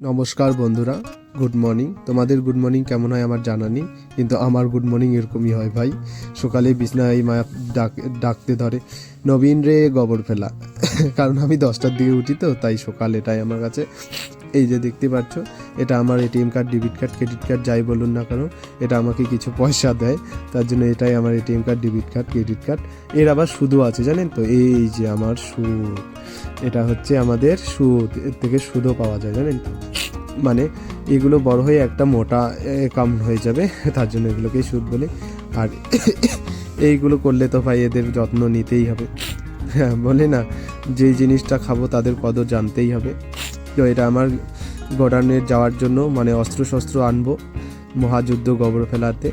নমস্কার বন্ধুরা, good morning. তোমাদের গুড মর্নিং কেমন হয় আমার জানা নেই, কিন্তু আমার গুড মর্নিং এরকমই হয় ভাই। সকালে বিছনায় মা ডাকতে ধরে, নবীন রে গোবর ফেলা। কারণ আমি 10টার দিকে উঠি, তো তাই সকাল এটাই আমার কাছে। এই যে দেখতে পাচ্ছ, এটা আমার ATM card, debit card, credit card যাই বলুন না কেন, এটা আমাকে কিছু পয়সা দেয়। তার জন্য এটাই আমার ATM card, debit card, credit card. এর আবার সুদও আছে, জানেন তো। এই যে আমার সুদ, এটা হচ্ছে আমাদের সুদ, এর থেকে সুদও পাওয়া যায়, জানেন তো। মানে এগুলো বড় হয়ে একটা মোটা অ্যাকাউন্ট হয়ে যাবে, তার জন্য এগুলোকেই সুদ বলে। আর এইগুলো করলে তো ভাই এদের যত্ন নিতেই হবে। হ্যাঁ, বলে না, যেই জিনিসটা খাবো তাদের কদর জানতেই হবে। তো এটা আমার গোডাউনে যাওয়ার জন্য, মানে অস্ত্র শস্ত্র আনবো মহাযুদ্ধ গোবর ফেলাতে।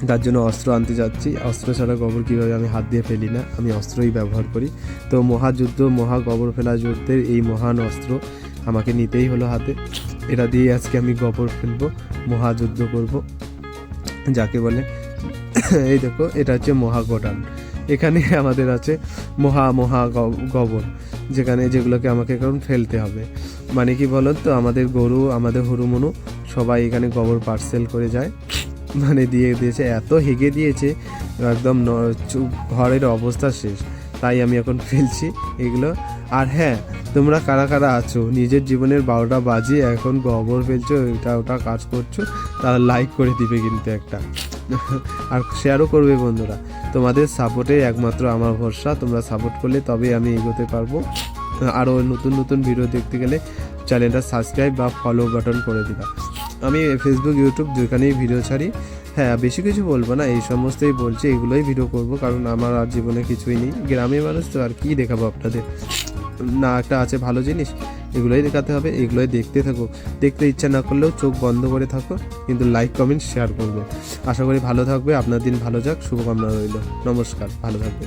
তার জন্য অস্ত্র আনতে যাচ্ছি। অস্ত্র ছাড়া গোবর কীভাবে, আমি হাত দিয়ে ফেলি না, আমি অস্ত্রই ব্যবহার করি। তো মহাযুদ্ধ, মহা গোবর ফেলা যুদ্ধের এই মহান অস্ত্র আমাকে নিতেই হলো হাতে। এটা দিয়ে আজকে আমি গোবর ফেলবো, মহাযুদ্ধ করব যাকে বলে। এই দেখো, এটা হচ্ছে মহা গোডাউন। এখানে আমাদের আছে মহা গোবর, যেগুলোকে আমাকে এখন ফেলতে হবে। মানে কি বলুন তো, আমাদের গরু, আমাদের হরুমনু সবাই এখানে গোবর পার্সেল করে যায়, মানে দিয়ে দিয়েছে। এত হেগে দিয়েছে, একদম ঘরের অবস্থা শেষ। তাই আমি এখন ফেলছি এগুলো। আর হ্যাঁ, তোমরা কারা কারা আছো নিজের জীবনের 12টা বাজে এখন গোবর ফেলছো, এটা ওটা কাজ করছো, তাহলে লাইক করে দিবে কিন্তু একটা, আর শেয়ারও করবে বন্ধুরা। তোমাদের সাপোর্টে একমাত্র আমার ভরসা, তোমরা সাপোর্ট করলে তবেই আমি এগোতে পারবো। আরও নতুন নতুন ভিডিও দেখতে গেলে চ্যানেলটা সাবস্ক্রাইব বা ফলো বাটন করে দিবা। আমি ফেসবুক, ইউটিউব যেখানেই ভিডিও ছাড়ি, হ্যাঁ বেশি কিছু বলবো না, এই সমস্তই বলছি, এগুলোই ভিডিও করব, কারণ আমার আর জীবনে কিছুই নেই। গ্রামের মানুষ তো, আর কি দেখাবো আপনাদের। না একটা আছে ভালো জিনিস, এগুলোই দেখাতে হবে, এগুলোই দেখতে থাকো। দেখতে ইচ্ছা না করলেও চোখ বন্ধ করে থাকো, কিন্তু লাইক কমেন্ট শেয়ার করবে। আশা করি ভালো থাকবে, আপনার দিন ভালো যাক, শুভকামনা রইল। নমস্কার, ভালো থাকবে।